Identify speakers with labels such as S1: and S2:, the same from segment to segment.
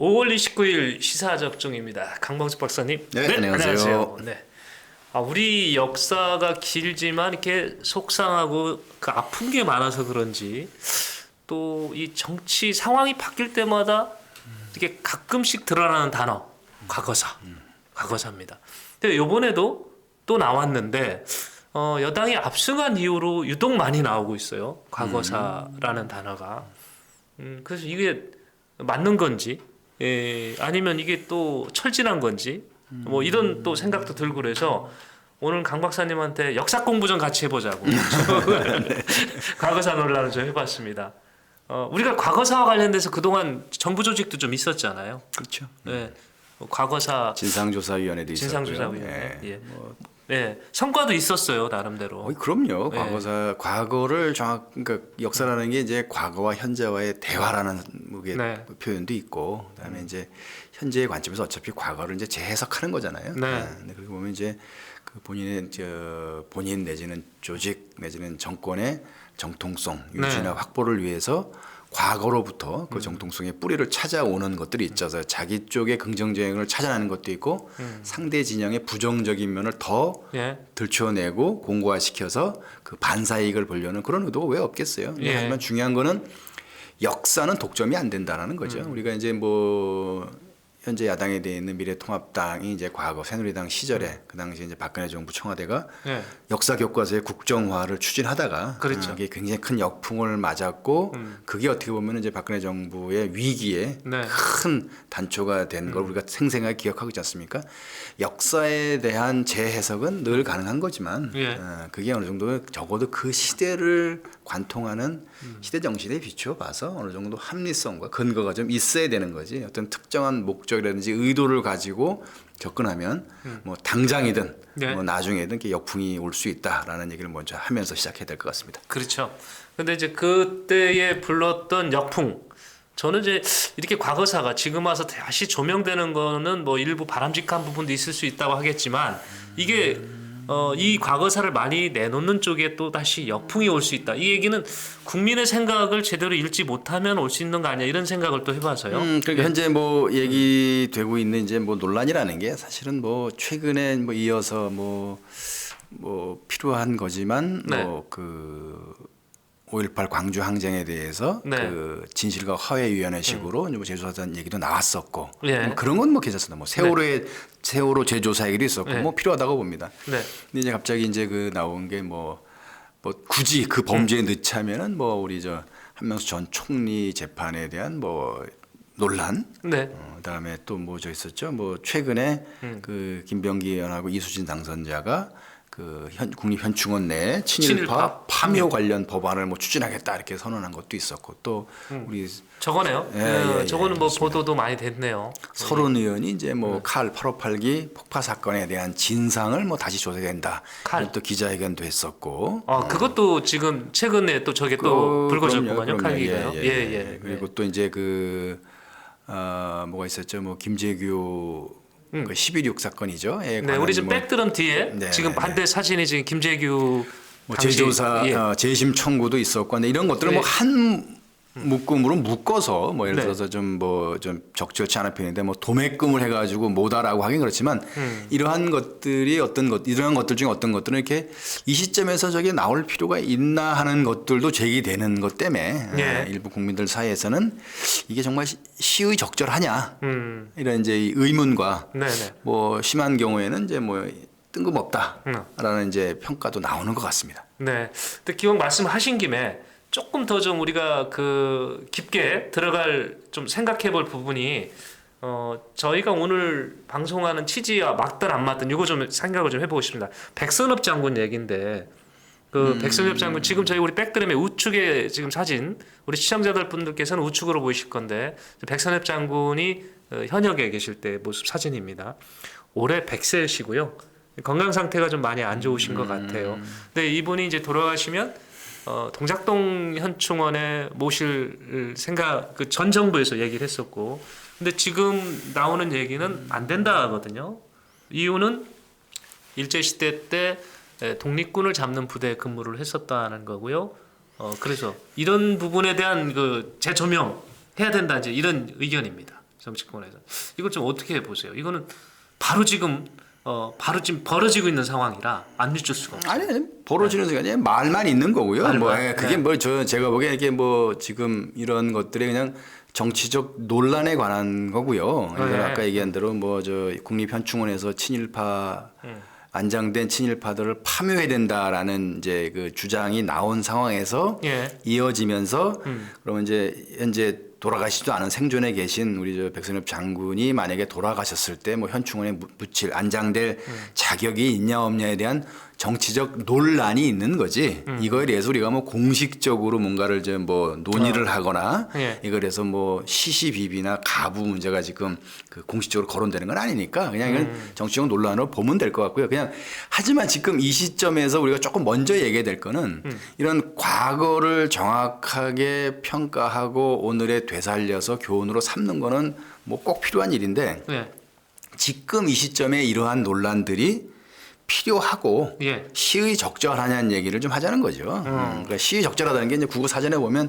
S1: 5월 29일 시사적중입니다. 강범수 박사님.
S2: 네, 안녕하세요.
S1: 네. 우리 역사가 길지만 이렇게 속상하고 그 아픈 게 많아서 그런지 또 이 정치 상황이 바뀔 때마다 이렇게 가끔씩 드러나는 단어 과거사입니다. 근데 이번에도 또 나왔는데 여당이 압승한 이후로 유독 많이 나오고 있어요. 과거사라는 단어가. 그래서 이게 맞는 건지 아니면 이게 또 철진한 건지 뭐 이런 또 생각도 들고 그래서 오늘 강 박사님한테 역사 공부 좀 같이 해보자고 과거사 논란을 좀 해봤습니다. 우리가 과거사와 관련돼서 그동안 정부 조직도 좀 있었잖아요.
S2: 그렇죠.
S1: 네, 과거사
S2: 진상조사위원회도 있었고요.
S1: 진상조사위원회. 네, 성과도 있었어요 나름대로.
S2: 그럼요. 과거를 그러니까 역사라는 게 이제 과거와 현재와의 대화라는 표현도 있고, 그다음에 이제 현재의 관점에서 어차피 과거를 이제 재해석하는 거잖아요. 근데 그렇게 보면 이제 그 본인 내지는 조직 내지는 정권의 정통성 유지나 확보를 위해서 과거로부터 그 정통성의 뿌리를 찾아오는 것들이 있어서 자기 쪽의 긍정적인 을 찾아내는 것도 있고 상대 진영의 부정적인 면을 더 들춰내고 공고화시켜서 그 반사이익을 보려는 그런 의도가 왜 없겠어요. 하지만 중요한 거는 역사는 독점이 안 된다는 거죠. 우리가 이제 뭐 현재 야당에 되어 있는 미래통합당이 이제 과거 새누리당 시절에 그 당시 이제 박근혜 정부 청와대가 역사 교과서의 국정화를 추진하다가
S1: 그렇죠.
S2: 이게 굉장히 큰 역풍을 맞았고 그게 어떻게 보면 이제 박근혜 정부의 위기에 큰 단초가 된 걸 우리가 생생하게 기억하고 있지 않습니까? 역사에 대한 재해석은 늘 가능한 거지만 그게 어느 정도 적어도 그 시대를 관통하는 시대 정신에 비추어 봐서 어느 정도 합리성과 근거가 좀 있어야 되는 거지. 어떤 특정한 목적이라든지 의도를 가지고 접근하면 뭐 당장이든 뭐 나중에든 이렇게 역풍이 올 수 있다라는 얘기를 먼저 하면서 시작해야 될 것 같습니다.
S1: 그렇죠. 근데 이제 그때에 불렀던 역풍, 저는 이제 이렇게 과거사가 지금 와서 다시 조명되는 거는 뭐 일부 바람직한 부분도 있을 수 있다고 하겠지만 이게 이 과거사를 많이 내놓는 쪽에 또 다시 역풍이 올 수 있다. 이 얘기는 국민의 생각을 제대로 읽지 못하면 올 수 있는 거 아니야 이런 생각을 또 해봐서요.
S2: 그러니까 현재 뭐 얘기되고 있는 이제 뭐 논란이라는 게 사실은 뭐 최근에 뭐 이어서 뭐 필요한 거지만 뭐 그 5.18 광주 항쟁에 대해서 그 진실과 화해위원회식으로 뭐 재조사단 얘기도 나왔었고 뭐 그런 건 뭐 괜찮습니다. 뭐 세월호 재조사 얘기도 있었고 뭐 필요하다고 봅니다. 근데 이제 갑자기 이제 그 나온 게 뭐 굳이 그 범죄에 넣자면은 뭐 우리 저 한명수 전 총리 재판에 대한 뭐 논란. 그다음에 또 뭐 저 있었죠. 뭐 최근에 그 김병기 의원하고 이수진 당선자가 그 국립현충원 내 친일파 파묘 관련 법안을 뭐 추진하겠다 이렇게 선언한 것도 있었고 또 우리
S1: 저거네요. 저거는 뭐
S2: 그렇습니다.
S1: 보도도 많이 됐네요.
S2: 서른 의원이 이제 뭐 칼 858기 폭파 사건에 대한 진상을 뭐 다시 조사된다. 또 기자회견도 했었고.
S1: 그것도 지금 최근에 또 저게 또 불거졌구만요. 칼기가요.
S2: 그리고 또 이제 그 뭐가 있었죠. 뭐 김재규 그 11.6 사건이죠.
S1: 우리 지금 백들은 뒤에 지금 반대 사진이 지금 김재규
S2: 뭐 재조사 재심 청구도 있었고, 근데 이런 것들을 뭐 한 묶음으로 묶어서 뭐 예를 들어서 좀 적절치 않은 표현인데 뭐 도매금을 해가지고 뭐다라고 하긴 그렇지만 이러한 것들이 이러한 것들 중에 어떤 것들은 이렇게 이 시점에서 저게 나올 필요가 있나 하는 것들도 제기되는 것 때문에 일부 국민들 사이에서는 이게 정말 시의 적절하냐 이런 이제 의문과 뭐 심한 경우에는 이제 뭐 뜬금없다라는 이제 평가도 나오는 것 같습니다.
S1: 근데 기왕 말씀하신 김에 조금 더 좀 우리가 그 깊게 들어갈 좀 생각해볼 부분이 저희가 오늘 방송하는 취지와 맞든 안 맞든 이거 좀 생각을 좀 해보고 싶습니다. 백선엽 장군 얘기인데 그 백선엽 장군 지금 저희 우리 백드림의 우측에 지금 사진 우리 시청자들 분들께서는 우측으로 보이실 건데 백선엽 장군이 현역에 계실 때 모습 사진입니다. 올해 100세시고요. 건강 상태가 좀 많이 안 좋으신 것 같아요. 근데 이분이 이제 돌아가시면 동작동 현충원에 모실 생각 그 전 정부에서 얘기를 했었고, 근데 지금 나오는 얘기는 안 된다 하거든요. 이유는 일제 시대 때 독립군을 잡는 부대에 근무를 했었다는 거고요. 그래서 이런 부분에 대한 그 재조명 해야 된다 이제 이런 의견입니다. 정치권에서. 이걸 좀 어떻게 보세요? 이거는 바로 지금 벌어지고 있는 상황이라 안 늦출 수가 없어요.
S2: 아니 벌어지는 순간에 말만 있는 거고요.
S1: 말만.
S2: 뭐 그게 뭐 제가 보기에 이게 뭐 지금 이런 것들이 그냥 정치적 논란에 관한 거고요.
S1: 네.
S2: 아까 얘기한 대로 뭐 저 국립현충원에서 친일파 안장된 친일파들을 파묘해야 된다라는 이제 그 주장이 나온 상황에서
S1: 예.
S2: 이어지면서 그러면 이제 현재 돌아가시지도 않은 생존에 계신 우리 저 백선엽 장군이 만약에 돌아가셨을 때 뭐 현충원에 묻힐 안장될 자격이 있냐 없냐에 대한 정치적 논란이 있는 거지. 이거에 대해서 우리가 뭐 공식적으로 뭔가를 좀 뭐 논의를 하거나
S1: 예.
S2: 이거에서 뭐 시시비비나 가부 문제가 지금 그 공식적으로 거론되는 건 아니니까 그냥 이건 정치적 논란으로 보면 될 것 같고요. 그냥 하지만 지금 이 시점에서 우리가 조금 먼저 얘기해야 될 거는 이런 과거를 정확하게 평가하고 오늘에 되살려서 교훈으로 삼는 거는 뭐 꼭 필요한 일인데
S1: 예.
S2: 지금 이 시점에 이러한 논란들이 필요하고
S1: 예.
S2: 시의적절하냐는 얘기를 좀 하자는 거죠. 그러니까 시의적절하다는 게 이제 국어 사전에 보면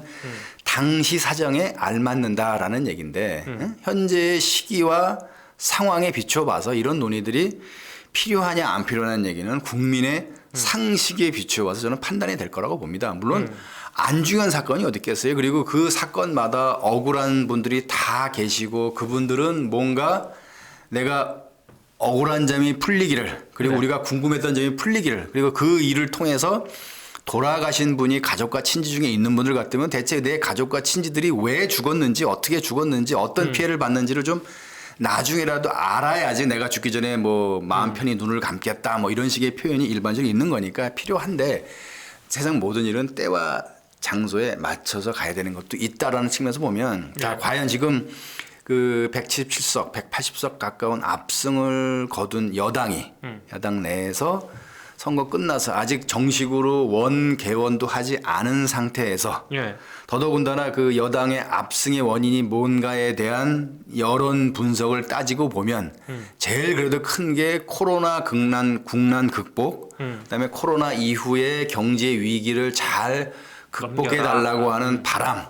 S2: 당시 사정에 알맞는다라는 얘기인데 현재의 시기와 상황에 비춰봐서 이런 논의들이 필요하냐 안 필요하냐는 얘기는 국민의 상식에 비추어봐서 저는 판단이 될 거라고 봅니다. 물론 안 중요한 사건이 어디 있겠어요. 그리고 그 사건마다 억울한 분들이 다 계시고 그분들은 뭔가 내가 억울한 점이 풀리기를 그리고
S1: 네.
S2: 우리가 궁금했던 점이 풀리기를 그리고 그 일을 통해서 돌아가신 분이 가족과 친지 중에 있는 분들 같으면 대체 내 가족과 친지들이 왜 죽었는지 어떻게 죽었는지 어떤 피해를 받는지를 좀 나중에라도 알아야지 내가 죽기 전에 뭐 마음 편히 눈을 감겠다 뭐 이런 식의 표현이 일반적으로 있는 거니까 필요한데 세상 모든 일은 때와 장소에 맞춰서 가야 되는 것도 있다라는 측면에서 보면 자, 과연 지금 그 177석, 180석 가까운 압승을 거둔 여당이 야당 내에서 선거 끝나서 아직 정식으로 원 개원도 하지 않은 상태에서
S1: 예.
S2: 더더군다나 그 여당의 압승의 원인이 뭔가에 대한 여론 분석을 따지고 보면 제일 그래도 큰 게 코로나 국난 극복, 그다음에 코로나 이후의 경제 위기를 잘 극복해 달라고 하는 바람.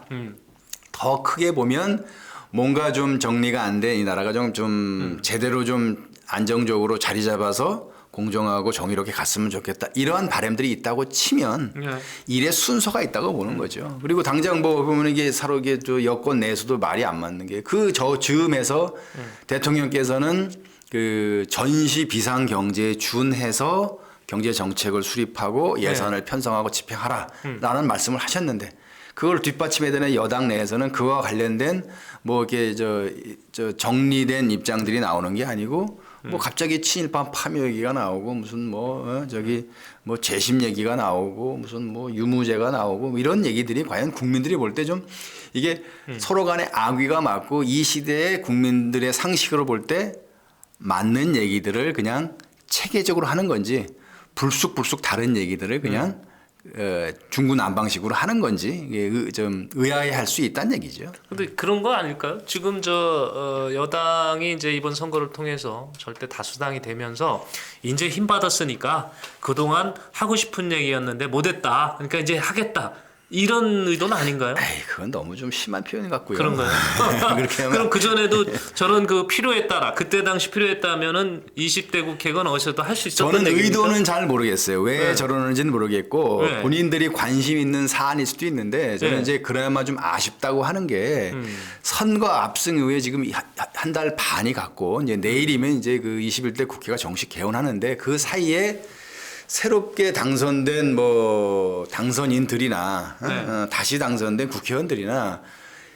S2: 더 크게 보면 뭔가 좀 정리가 안 된 이 나라가 좀 제대로 좀 안정적으로 자리 잡아서 공정하고 정의롭게 갔으면 좋겠다. 이러한 바람들이 있다고 치면
S1: 예.
S2: 일의 순서가 있다고 보는 거죠. 그리고 당장 뭐 보면 이게 서로 이게 또 여권 내에서도 말이 안 맞는 게 그 즈음에서 대통령께서는 그 전시 비상 경제에 준해서 경제 정책을 수립하고 예산을 편성하고 집행하라라는 말씀을 하셨는데 그걸 뒷받침해야 되는 여당 내에서는 그와 관련된 뭐 이렇게 저 정리된 입장들이 나오는 게 아니고 뭐 갑자기 친일파 파묘 얘기가 나오고 무슨 뭐 저기 뭐 재심 얘기가 나오고 무슨 뭐 유무죄가 나오고 뭐 이런 얘기들이 과연 국민들이 볼 때 좀 이게 서로 간에 악의가 맞고 이 시대의 국민들의 상식으로 볼 때 맞는 얘기들을 그냥 체계적으로 하는 건지 불쑥불쑥 다른 얘기들을 그냥 중구난방식으로 하는 건지 이게 좀 의아해할 수 있다는 얘기죠.
S1: 근데 그런 거 아닐까요? 지금 여당이 이제 이번 선거를 통해서 절대 다수당이 되면서 이제 힘 받았으니까 그동안 하고 싶은 얘기였는데 못했다. 그러니까 이제 하겠다. 이런 의도는 아닌가요?
S2: 에이, 그건 너무 좀 심한 표현 같고요.
S1: 그런가요?
S2: 그렇게 하면
S1: 그럼 그 전에도 저런 그 필요에 따라 그때 당시 필요에 따라면은 20대 국회건 어디서도 할 수 있었던
S2: 저는
S1: 얘기입니까?
S2: 의도는 잘 모르겠어요. 왜
S1: 네.
S2: 저러는지는 모르겠고
S1: 네.
S2: 본인들이 관심 있는 사안일 수도 있는데 저는
S1: 네.
S2: 이제 그나마 좀 아쉽다고 하는 게 선거 압승 이후에 지금 한 달 반이 갔고 이제 내일이면 이제 그 21대 국회가 정식 개원하는데 그 사이에 새롭게 당선된 뭐 당선인들이나
S1: 네.
S2: 다시 당선된 국회의원들이나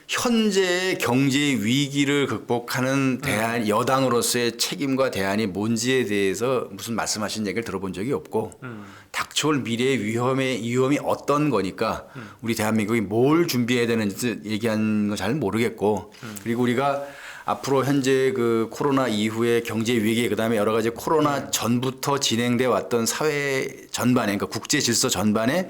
S2: 현재의 경제 위기를 극복하는 대안 여당으로서의 책임과 대안이 뭔지에 대해서 무슨 말씀하신 얘기를 들어본 적이 없고 닥쳐올 미래의 위험이 어떤 거니까 우리 대한민국이 뭘 준비해야 되는지 얘기한 거 잘 모르겠고 그리고 우리가 앞으로 현재 그 코로나 이후의 경제 위기 그다음에 여러 가지 코로나 전부터 진행돼 왔던 사회 전반에 그러니까 국제 질서 전반의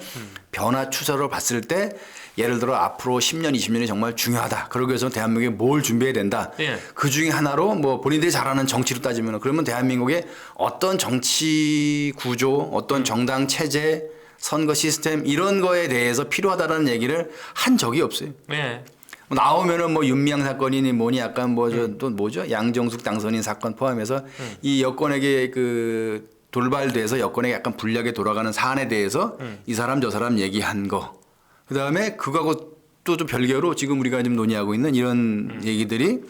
S2: 변화 추세로 봤을 때 예를 들어 앞으로 10년, 20년이 정말 중요하다. 그러기 위해서 대한민국이 뭘 준비해야 된다.
S1: 예.
S2: 그 중에 하나로 뭐 본인들이 잘하는 정치로 따지면 그러면 대한민국의 어떤 정치 구조, 어떤 정당 체제, 선거 시스템 이런 거에 대해서 필요하다는 얘기를 한 적이 없어요.
S1: 예.
S2: 나오면은 뭐 윤미향 사건이니 뭐니 약간 뭐 또 뭐죠 양정숙 당선인 사건 포함해서 이 여권에게 그 돌발돼서 여권에게 약간 불리하게 돌아가는 사안에 대해서 이 사람 저 사람 얘기한 거. 그다음에 그거하고 또 좀 별개로 지금 우리가 지금 논의하고 있는 이런 얘기들이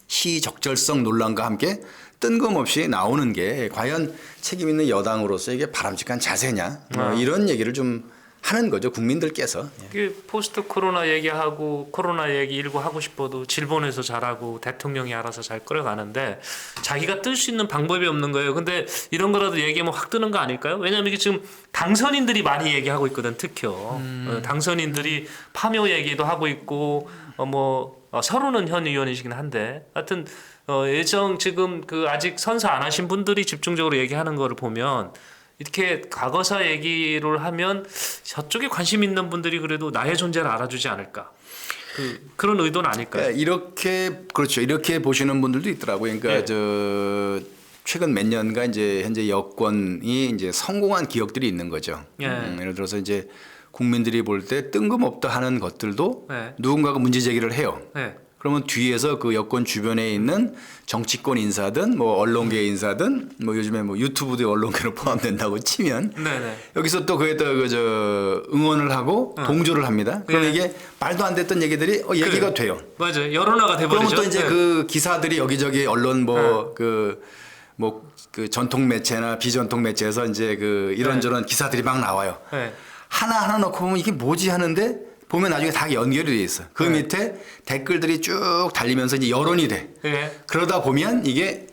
S2: 시적절성 논란과 함께 뜬금없이 나오는 게 과연 책임 있는 여당으로서 이게 바람직한 자세냐 뭐 이런 얘기를 좀 하는 거죠 국민들께서.
S1: 그 포스트 코로나 얘기하고 코로나 얘기 일부 하고 싶어도 질본에서 잘하고 대통령이 알아서 잘 끌어가는데 자기가 뜰 수 있는 방법이 없는 거예요. 근데 이런 거라도 얘기하면 확 뜨는 거 아닐까요? 왜냐하면 이게 지금 당선인들이 많이 얘기하고 있거든 특효. 당선인들이 파묘 얘기도 하고 있고 서로는 현 의원이시긴 한데 하여튼 예정 지금 그 아직 선서 안 하신 분들이 집중적으로 얘기하는 거를 보면 이렇게 과거사 얘기를 하면 저쪽에 관심 있는 분들이 그래도 나의 존재를 알아주지 않을까 그런 의도는 아닐까요?
S2: 이렇게 그렇죠. 이렇게 보시는 분들도 있더라고요. 그러니까
S1: 예.
S2: 저 최근 몇 년간 이제 현재 여권이 이제 성공한 기억들이 있는 거죠.
S1: 예.
S2: 예를 들어서 이제 국민들이 볼 때 뜬금없다 하는 것들도
S1: 예.
S2: 누군가가 문제 제기를 해요.
S1: 네.
S2: 그러면 뒤에서 그 여권 주변에 있는 정치권 인사든 뭐 언론계 인사든 뭐 요즘에 뭐 유튜브도 언론계로 포함된다고 치면
S1: 네네.
S2: 여기서 또 그에 또 저 응원을 하고 동조를 합니다. 그럼
S1: 예.
S2: 이게 말도 안 됐던 얘기들이 얘기가 돼요.
S1: 맞아요. 여론화가 돼버리죠.
S2: 그러면 또 이제
S1: 네.
S2: 그 기사들이 여기저기 언론 그 전통 매체나 비전통 매체에서 이제 그 이런저런 기사들이 막 나와요.
S1: 네.
S2: 하나하나 넣고 보면 이게 뭐지 하는데 보면 나중에 다 연결이 돼 있어. 그 밑에 댓글들이 쭉 달리면서 이제 여론이 돼.
S1: 네.
S2: 그러다 보면 이게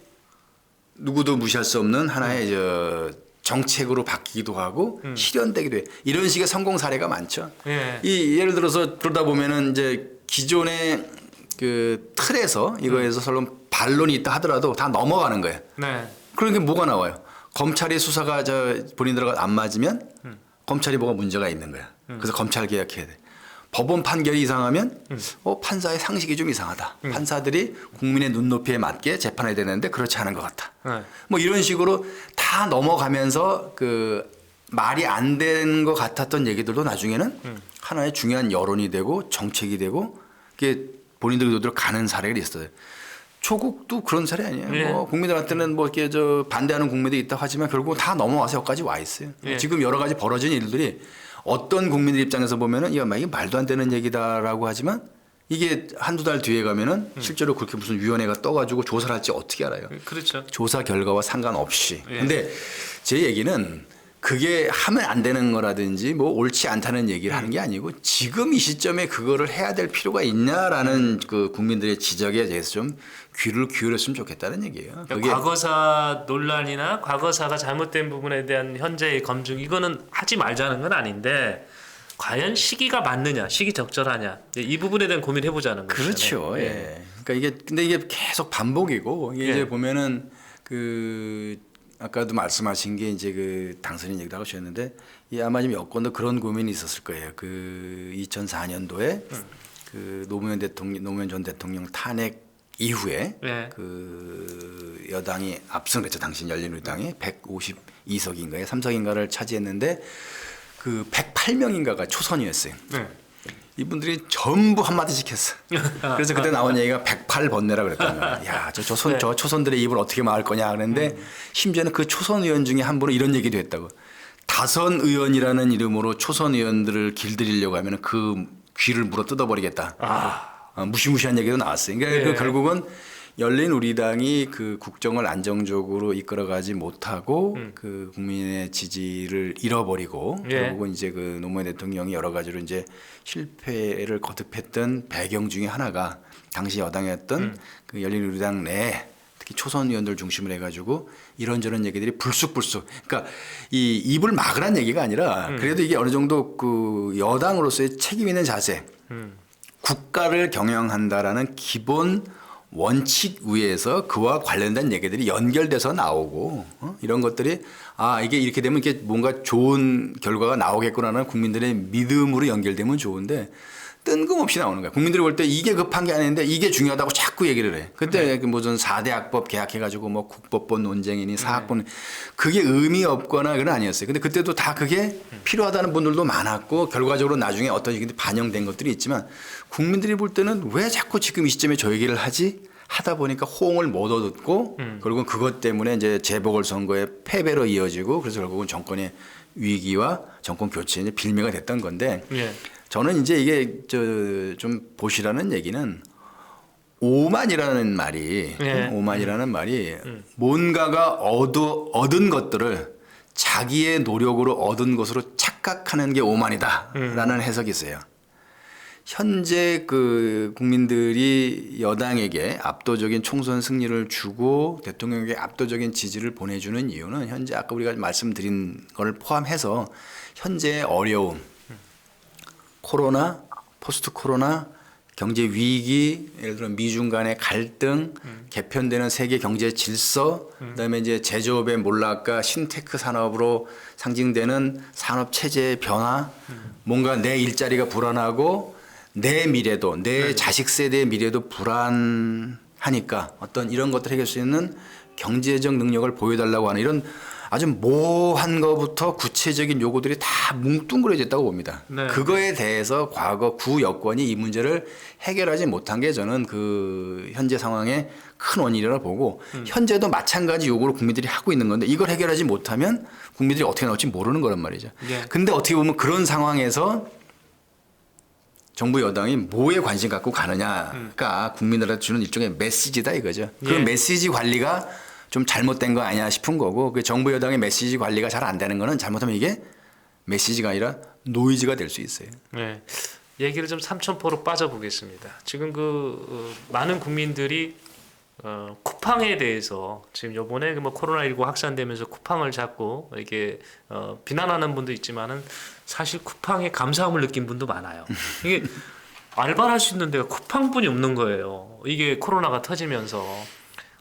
S2: 누구도 무시할 수 없는 하나의 저 정책으로 바뀌기도 하고 실현되기도 해. 이런 식의 성공 사례가 많죠.
S1: 네.
S2: 예를 들어서 그러다 보면은 이제 기존의 그 틀에서 이거에서 설령 반론이 있다 하더라도 다 넘어가는 거예요.
S1: 네.
S2: 그런 게 뭐가 나와요? 검찰의 수사가 본인들과 안 맞으면 검찰이 뭐가 문제가 있는 거야. 그래서 검찰 개혁해야 돼. 법원 판결이 이상하면 판사의 상식이 좀 이상하다. 판사들이 국민의 눈높이에 맞게 재판해야 되는데 그렇지 않은 것 같다.
S1: 네.
S2: 뭐 이런 식으로 다 넘어가면서 그 말이 안 되는 것 같았던 얘기들도 나중에는 하나의 중요한 여론이 되고 정책이 되고 그게 본인들 의도대로 가는 사례가 있어요. 조국도 그런 사례 아니에요.
S1: 예.
S2: 뭐 국민들한테는 뭐 이렇게 반대하는 국민들이 있다고 하지만 결국 다 넘어와서 여기까지 와 있어요.
S1: 예.
S2: 지금 여러 가지 벌어진 일들이 어떤 국민들 입장에서 보면은 이게 말도 안 되는 얘기다라고 하지만 이게 한두 달 뒤에 가면은 실제로 그렇게 무슨 위원회가 떠가지고 조사를 할지 어떻게 알아요?
S1: 그렇죠.
S2: 조사 결과와 상관없이.
S1: 예.
S2: 근데 제 얘기는 그게 하면 안 되는 거라든지 뭐 옳지 않다는 얘기를 하는 게 아니고 지금 이 시점에 그거를 해야 될 필요가 있냐라는 그 국민들의 지적에 대해서 좀 귀를 기울였으면 좋겠다는 얘기예요. 그게
S1: 과거사 논란이나 과거사가 잘못된 부분에 대한 현재의 검증 이거는 하지 말자는 건 아닌데 과연 시기가 맞느냐, 시기 적절하냐 이 부분에 대한 고민해 보자는 거죠.
S2: 그렇죠. 예. 그러니까 근데 이게 계속 반복이고 이게 이제 보면은 그 아까도 말씀하신 게 이제 그 당선인 얘기도 하셨는데 아마 지금 여권도 그런 고민이 있었을 거예요. 그 2004년도에 그 노무현 전 대통령 탄핵 이후에 그 여당이 압승을 했죠. 당시 열린우리당이 152석인가요? 3석인가를 차지했는데 그 108명인가가 초선이었어요.
S1: 네.
S2: 이분들이 전부 한마디씩 했어. 그래서 그때 나온 얘기가 108번뇌라 그랬단 말이야. 야, 저 초선들의 입을 어떻게 막을 거냐 그랬는데 심지어는 그 초선 의원 중에 한 분은 이런 얘기도 했다고. 다선 의원이라는 이름으로 초선 의원들을 길들이려고 하면 그 귀를 물어 뜯어버리겠다. 무시무시한 얘기도 나왔어요. 그러니까 그 결국은 열린우리당이 그 국정을 안정적으로 이끌어가지 못하고 그 국민의 지지를 잃어버리고 결국은 이제 그 노무현 대통령이 여러 가지로 이제 실패를 거듭했던 배경 중에 하나가 당시 여당이었던 그 열린우리당 내에 특히 초선 의원들 중심으로 해가지고 이런저런 얘기들이 불쑥불쑥. 그러니까 이 입을 막으란 얘기가 아니라 그래도 이게 어느 정도 그 여당으로서의 책임 있는 자세, 국가를 경영한다라는 기본 원칙 위에서 그와 관련된 얘기들이 연결돼서 나오고 이런 것들이 이게 이렇게 되면 이게 뭔가 좋은 결과가 나오겠구나라는 국민들의 믿음으로 연결되면 좋은데 뜬금없이 나오는 거야. 국민들이 볼 때 이게 급한 게 아닌데 이게 중요하다고 자꾸 얘기를 해. 그때 그 무슨 4대 악법 개혁해가지고 뭐 국법본 논쟁이니 사학본 그게 의미 없거나 그건 아니었어요. 근데 그때도 다 그게 필요하다는 분들도 많았고 결과적으로 나중에 어떤 얘기들이 반영된 것들이 있지만 국민들이 볼 때는 왜 자꾸 지금 이 시점에 저 얘기를 하지? 하다 보니까 호응을 못 얻었고 결국은 그것 때문에 이제 재보궐선거의 패배로 이어지고 그래서 결국은 정권의 위기와 정권 교체의 빌미가 됐던 건데
S1: 예.
S2: 저는 이제 이게 좀 보시라는 얘기는 오만이라는 말이
S1: 예.
S2: 오만이라는 말이 뭔가가 얻은 것들을 자기의 노력으로 얻은 것으로 착각하는 게 오만이다라는 해석이 있어요. 현재 그 국민들이 여당에게 압도적인 총선 승리를 주고 대통령에게 압도적인 지지를 보내주는 이유는 현재 아까 우리가 말씀드린 걸 포함해서 현재의 어려움, 코로나, 포스트 코로나, 경제 위기, 예를 들어 미중 간의 갈등, 개편되는 세계 경제 질서, 그다음에 이제 제조업의 몰락과 신테크 산업으로 상징되는 산업 체제의 변화, 뭔가 내 일자리가 불안하고 내 미래도 내 자식 세대의 미래도 불안하니까 어떤 이런 것들 해결할 수 있는 경제적 능력을 보여달라고 하는 이런 아주 모호한 것부터 구체적인 요구들이 다 뭉뚱그려져 있다고 봅니다.
S1: 네.
S2: 그거에 대해서 과거 구 여권이 이 문제를 해결하지 못한 게 저는 그 현재 상황의 큰 원인이라고 보고 현재도 마찬가지 요구를 국민들이 하고 있는 건데 이걸 해결하지 못하면 국민들이 어떻게 나올지 모르는 거란 말이죠.
S1: 예.
S2: 근데 어떻게 보면 그런 상황에서 정부 여당이 뭐에 관심 갖고 가느냐가 국민들한테 주는 일종의 메시지다 이거죠. 그
S1: 예.
S2: 메시지 관리가 좀 잘못된 거 아니냐 싶은 거고 그 정부 여당의 메시지 관리가 잘 안 되는 거는 잘못하면 이게 메시지가 아니라 노이즈가 될 수 있어요.
S1: 네. 얘기를 좀 삼천포로 빠져보겠습니다. 지금 많은 국민들이 쿠팡에 대해서 지금 요번에 뭐 코로나19 확산되면서 쿠팡을 잡고 이게 비난하는 분도 있지만은 사실 쿠팡에 감사함을 느낀 분도 많아요. 이게 알바를 할 수 있는 데가 쿠팡뿐이 없는 거예요. 이게 코로나가 터지면서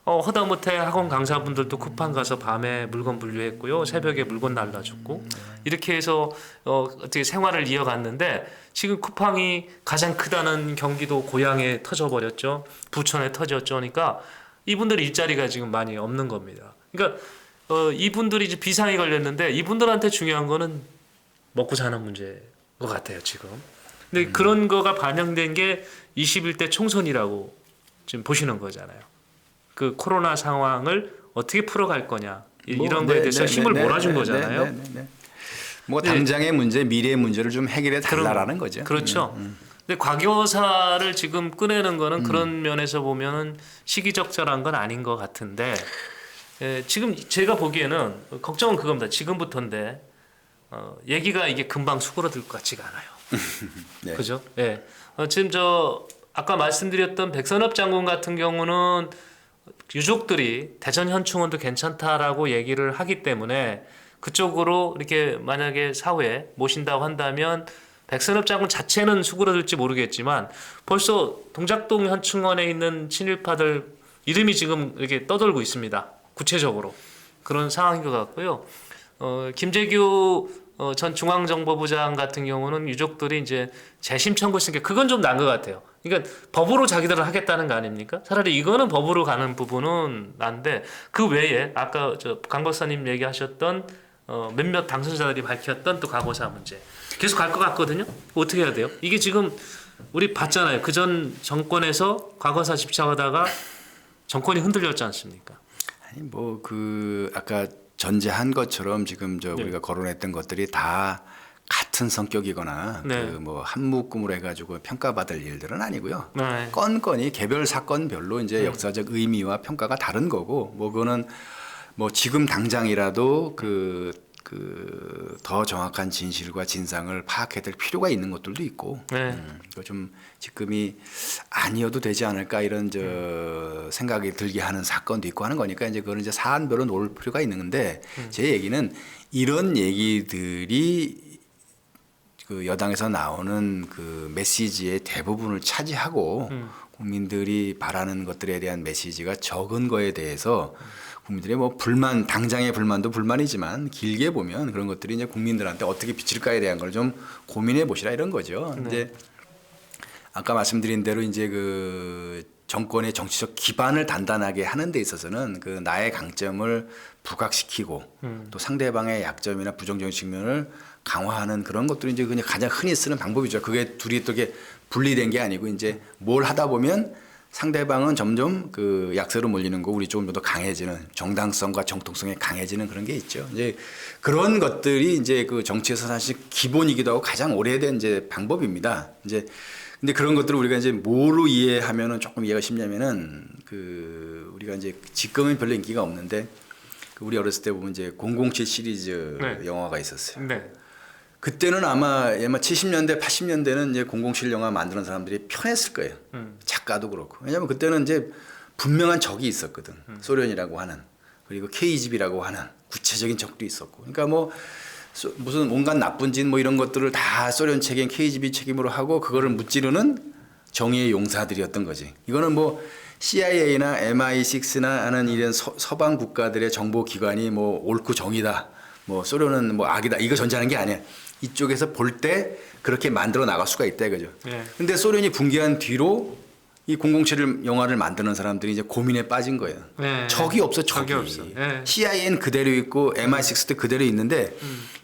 S1: 허다못해 학원 강사분들도 쿠팡 가서 밤에 물건 분류했고요, 새벽에 물건 날라줬고 이렇게 해서 어떻게 생활을 이어갔는데 지금 쿠팡이 가장 크다는 경기도 고양에 터져버렸죠, 부천에 터졌죠. 그러니까 이분들 일자리가 지금 많이 없는 겁니다. 그러니까 이분들이 이제 비상이 걸렸는데 이분들한테 중요한 거는 먹고 사는 문제인 것 같아요 지금. 근데 그런 거가 반영된 게 21대 총선이라고 지금 보시는 거잖아요. 그 코로나 상황을 어떻게 풀어갈 거냐 이런 거에 대해서 힘을 몰아준 거잖아요.
S2: 뭐 당장의 문제, 미래의 문제를 좀 해결해 달라라는 거죠.
S1: 그렇죠. 근데 과거사를 지금 꺼내는 거는 그런 면에서 보면은 시기적절한 건 아닌 것 같은데 지금 제가 보기에는 걱정은 그겁니다. 지금부터인데 얘기가 이게 금방 수그러들 것 같지가 않아요.
S2: 네.
S1: 그죠? 예. 지금 아까 말씀드렸던 백선엽 장군 같은 경우는 유족들이 대전 현충원도 괜찮다라고 얘기를 하기 때문에 그쪽으로 이렇게 만약에 사후에 모신다고 한다면 백선엽 장군 자체는 수그러들지 모르겠지만 벌써 동작동 현충원에 있는 친일파들 이름이 지금 이렇게 떠돌고 있습니다. 구체적으로 그런 상황인 것 같고요. 김재규 전 중앙정보부장 같은 경우는 유족들이 이제 재심 청구했으니까 그건 좀 난 것 같아요. 그러니까 법으로 자기들을 하겠다는 거 아닙니까? 차라리 이거는 법으로 가는 부분은 난데 그 외에 아까 강 박사님 얘기하셨던 몇몇 당선자들이 밝혔던 또 과거사 문제 계속 갈 것 같거든요. 어떻게 해야 돼요? 이게 지금 우리 봤잖아요. 그 전 정권에서 과거사 집착하다가 정권이 흔들렸지 않습니까?
S2: 아니 뭐 그 아까 전제한 것처럼 지금 우리가 거론했던 것들이 다 같은 성격이거나
S1: 네.
S2: 그 뭐 한묶음으로 해가지고 평가받을 일들은 아니고요.
S1: 네.
S2: 건건이 개별 사건별로 이제 역사적 의미와 평가가 다른 거고 뭐 그거는 뭐 지금 당장이라도 더 정확한 진실과 진상을 파악해야 될 필요가 있는 것들도 있고
S1: 네.
S2: 이거 좀 지금이 아니어도 되지 않을까 이런 생각이 들게 하는 사건도 있고 하는 거니까 이제 그거는 이제 사안별로 놓을 필요가 있는 건데 제 얘기는 이런 얘기들이 그 여당에서 나오는 그 메시지의 대부분을 차지하고 국민들이 바라는 것들에 대한 메시지가 적은 거에 대해서 국민들의 뭐 불만, 당장의 불만도 불만이지만 길게 보면 그런 것들이 이제 국민들한테 어떻게 비칠까에 대한 걸 좀 고민해 보시라 이런 거죠.
S1: 네.
S2: 이제 아까 말씀드린 대로 이제 그 정권의 정치적 기반을 단단하게 하는 데 있어서는 그 나의 강점을 부각시키고 또 상대방의 약점이나 부정적인 측면을 강화하는 그런 것들이 이제 그냥 가장 흔히 쓰는 방법이죠. 그게 둘이 또 이게 분리된 게 아니고 이제 뭘 하다 보면 상대방은 점점 그 약세로 몰리는 거 우리 조금 더 강해지는 정당성과 정통성에 강해지는 그런 게 있죠. 이제 그런 것들이 이제 그 정치에서 사실 기본이기도 하고 가장 오래된 이제 방법입니다. 이제 근데 그런 것들을 우리가 이제 뭐로 이해하면은 조금 이해가 쉽냐면은 그 우리가 이제 지금은 별로 인기가 없는데 그 우리 어렸을 때 보면 이제 007 시리즈
S1: 네.
S2: 영화가 있었어요.
S1: 네.
S2: 그때는 아마 70년대, 80년대는 이제 007 영화 만드는 사람들이 편했을 거예요. 작가도 그렇고. 왜냐하면 그때는 이제 분명한 적이 있었거든. 소련이라고 하는 그리고 KGB라고 하는 구체적인 적도 있었고. 그러니까 뭐 무슨 온갖 나쁜 짓 뭐 이런 것들을 다 소련 책임, KGB 책임으로 하고 그거를 무찌르는 정의의 용사들이었던 거지. 이거는 뭐 CIA나 MI6나 하는 이런 서방 국가들의 정보 기관이 뭐 옳고 정의다. 뭐 소련은 뭐 악이다. 이거 전제하는 게 아니야. 이쪽에서 볼 때 그렇게 만들어 나갈 수가 있다 이거죠.
S1: 네.
S2: 근데 소련이 붕괴한 뒤로 이 007 영화를 만드는 사람들이 이제 고민에 빠진 거예요.
S1: 네.
S2: 적이 없어, 적이.
S1: 없어. 네.
S2: CIA는 그대로 있고 MI6도 그대로 있는데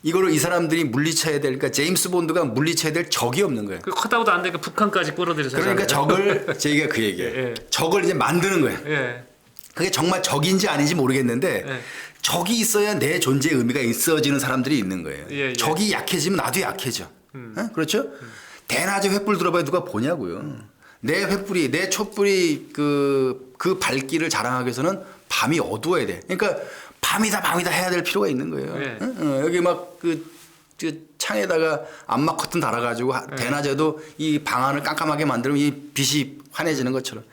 S2: 이거를 이 사람들이 물리쳐야 될, 그러니까 제임스 본드가 물리쳐야 될 적이 없는 거예요.
S1: 그 커다고도 안 되니까 북한까지 끌어들여서.
S2: 그러니까 적을 저희가 그 얘기예요.
S1: 예.
S2: 적을 이제 만드는 거예요.
S1: 예.
S2: 그게 정말 적인지 아닌지 모르겠는데
S1: 예.
S2: 적이 있어야 내 존재의 의미가 있어지는 사람들이 있는 거예요.
S1: 예, 예.
S2: 적이 약해지면 나도 약해져. 어? 그렇죠? 대낮에 횃불 들어봐야 누가 보냐고요. 내 횃불이, 내 촛불이 그 밝기를 자랑하기 위해서는 밤이 어두워야 돼. 그러니까 밤이다 해야 될 필요가 있는 거예요.
S1: 예.
S2: 여기 막 그 창에다가 암막 커튼 달아가지고 대낮에도 이 방 안을 깜깜하게 만들면 이 빛이 환해지는 것처럼.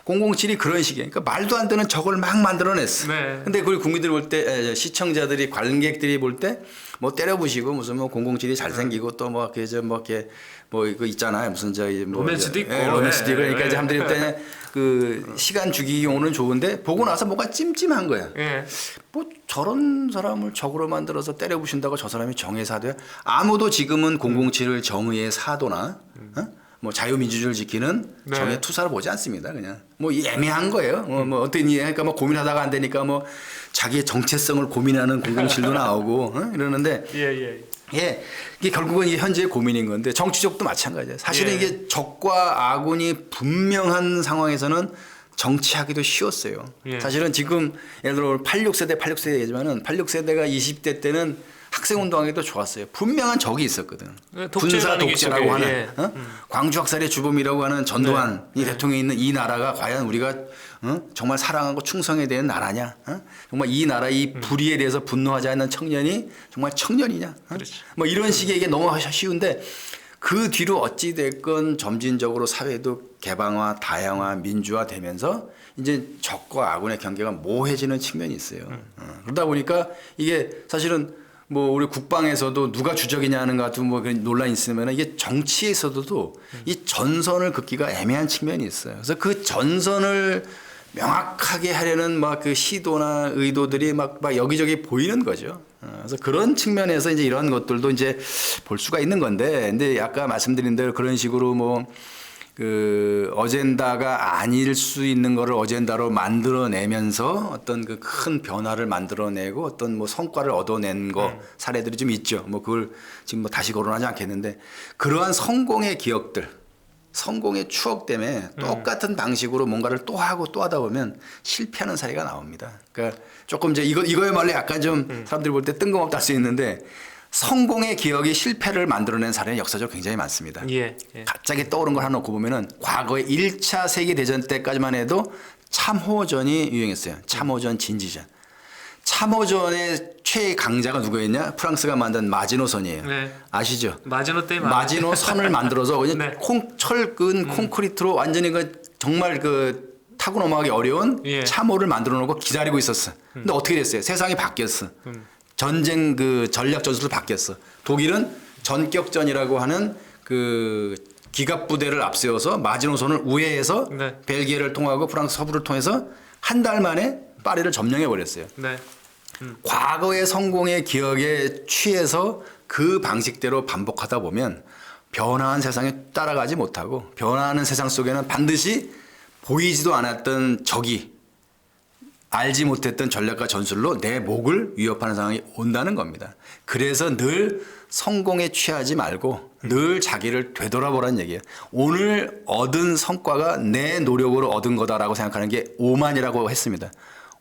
S2: 007이 그런 식이에요. 그러니까 말도 안 되는 적을 막 만들어냈어.
S1: 네.
S2: 근데 그걸 국민들이 볼 때, 시청자들이, 관객들이 볼 때, 뭐 때려부시고 무슨 뭐 007이 잘생기고 또 뭐 그저 뭐 이렇게 뭐 이거 있잖아요. 무슨 저기 뭐
S1: 로맨스도 있고.
S2: 로맨스도 있고. 그러니까
S1: 예.
S2: 이제 사람들이 볼 때는 그 시간 죽이기용으로는 좋은데 보고 나서 뭔가 찜찜한 거야.
S1: 예.
S2: 뭐 저런 사람을 적으로 만들어서 때려부신다고 저 사람이 정의 사도야? 아무도 지금은 007을 정의의 사도나 뭐 자유민주주의를 지키는
S1: 네.
S2: 정의 투사를 보지 않습니다. 그냥 뭐 애매한 거예요. 뭐 어떤 이해, 그러니까 뭐 고민하다가 안 되니까 뭐 자기의 정체성을 고민하는 007도 나오고 이러는데
S1: 예.
S2: 예, 이게 결국은 이게 현재의 고민인 건데 정치적도 마찬가지예요. 사실은
S1: 예.
S2: 이게 적과 아군이 분명한 상황에서는 정치하기도 쉬웠어요.
S1: 예.
S2: 사실은 지금 예를 들어 86세대 얘기지만은 86세대가 20대 때는 학생운동하기도 좋았어요. 분명한 적이 있었거든.
S1: 예,
S2: 군사
S1: 독재라는 게
S2: 독재라고
S1: 있었고요.
S2: 하는
S1: 예.
S2: 광주 학살의 주범이라고 하는 전두환
S1: 네.
S2: 이 대통령이 있는 이 나라가 과연 우리가 정말 사랑하고 충성해야 되는 나라냐? 정말 이 나라 이 불의에 대해서 분노하지 않는 청년이 정말 청년이냐?
S1: 그렇죠.
S2: 뭐 이런 식의 이게 너무 쉬운데 그 뒤로 어찌 됐건 점진적으로 사회도 개방화, 다양화, 민주화되면서 이제 적과 아군의 경계가 모호해지는 측면이 있어요. 그러다 보니까 이게 사실은 뭐 우리 국방에서도 누가 주적이냐 하는 것 같은 뭐 그런 논란이 있으면 이게 정치에서도 이 전선을 긋기가 애매한 측면이 있어요. 그래서 그 전선을 명확하게 하려는 막 그 시도나 의도들이 막 여기저기 보이는 거죠. 그래서 그런 측면에서 이제 이런 것들도 이제 볼 수가 있는 건데, 근데 아까 말씀드린 대로 그런 식으로 뭐 그 어젠다가 아닐 수 있는 거를 어젠다로 만들어내면서 어떤 그 큰 변화를 만들어내고 어떤 뭐 성과를 얻어낸 거 사례들이 좀 있죠. 뭐 그걸 지금 뭐 다시 거론하지 않겠는데 그러한 성공의 기억들, 성공의 추억 때문에 똑같은 방식으로 뭔가를 또 하고 또 하다 보면 실패하는 사례가 나옵니다. 그러니까 조금 이제 이거야말로 약간 좀 사람들이 볼 때 뜬금없다 할 수 있는데 성공의 기억이 실패를 만들어낸 사례는 역사적으로 굉장히 많습니다.
S1: 예.
S2: 갑자기 떠오른 걸 하나 놓고 보면은 과거에 1차 세계대전 때까지만 해도 참호전이 유행했어요. 참호전, 진지전. 참호전의 최강자가 누구였냐? 프랑스가 만든 마지노선이에요.
S1: 네.
S2: 아시죠?
S1: 마지노 때
S2: 마지노선을 만들어서 그냥
S1: 네.
S2: 철근 콘크리트로 완전히 그 정말 그 타고 넘어가기 어려운
S1: 예.
S2: 참호를 만들어 놓고 기다리고 있었어. 근데 어떻게 됐어요? 세상이 바뀌었어. 전쟁 그 전략 전술도 바뀌었어. 독일은 전격전이라고 하는 그 기갑 부대를 앞세워서 마지노선을 우회해서
S1: 네.
S2: 벨기에를 통하고 프랑스 서부를 통해서 한 달 만에 파리를 점령해 버렸어요.
S1: 네.
S2: 과거의 성공의 기억에 취해서 그 방식대로 반복하다 보면 변화한 세상에 따라가지 못하고 변화하는 세상 속에는 반드시 보이지도 않았던 적이 알지 못했던 전략과 전술로 내 목을 위협하는 상황이 온다는 겁니다. 그래서 늘 성공에 취하지 말고 늘 자기를 되돌아보라는 얘기예요. 오늘 얻은 성과가 내 노력으로 얻은 거다라고 생각하는 게 오만이라고 했습니다.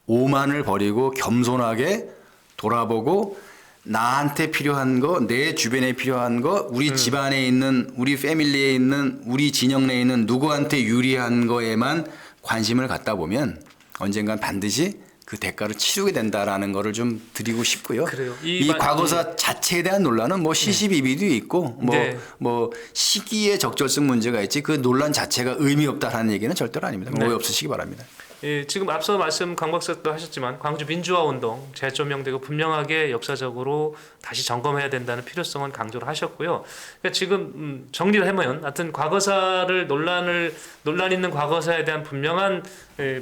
S2: 오만을 버리고 겸손하게 돌아보고 나한테 필요한 거, 내 주변에 필요한 거, 우리 집안에 있는, 우리 패밀리에 있는, 우리 진영 내에 있는 누구한테 유리한 거에만 관심을 갖다 보면 언젠간 반드시 그 대가를 치르게 된다라는 거를 좀 드리고 싶고요.
S1: 그래요.
S2: 이 과거사 자체에 대한 논란은 뭐 시시비비도 있고
S1: 네.
S2: 뭐 시기의 적절성 문제가 있지 그 논란 자체가 의미 없다라는 얘기는 절대로 아닙니다.
S1: 네.
S2: 오해 없으시기 바랍니다.
S1: 예, 지금 앞서 말씀 강 박사도 하셨지만 광주 민주화 운동 재조명되고 분명하게 역사적으로 다시 점검해야 된다는 필요성은 강조를 하셨고요. 그러니까 지금 정리를 하면 하여튼 과거사를 논란 있는 과거사에 대한 분명한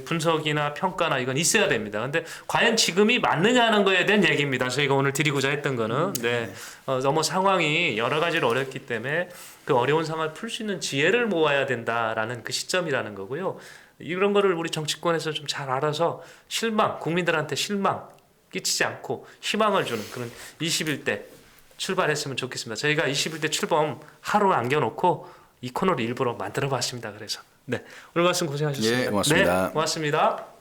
S1: 분석이나 평가나 이건 있어야 됩니다. 근데 과연 지금이 맞느냐 하는 거에 대한 얘기입니다. 저희가 오늘 드리고자 했던 거는 너무 상황이 여러 가지로 어렵기 때문에 그 어려운 상황을 풀 수 있는 지혜를 모아야 된다라는 그 시점이라는 거고요. 이런 거를 우리 정치권에서 좀 잘 알아서 국민들한테 실망 끼치지 않고 희망을 주는 그런 21대 출발했으면 좋겠습니다. 저희가 21대 출범 하루 남겨놓고 이 코너를 일부러 만들어 봤습니다. 그래서 오늘 말씀 고생하셨습니다.
S2: 예, 고맙습니다.
S1: 네, 고맙습니다.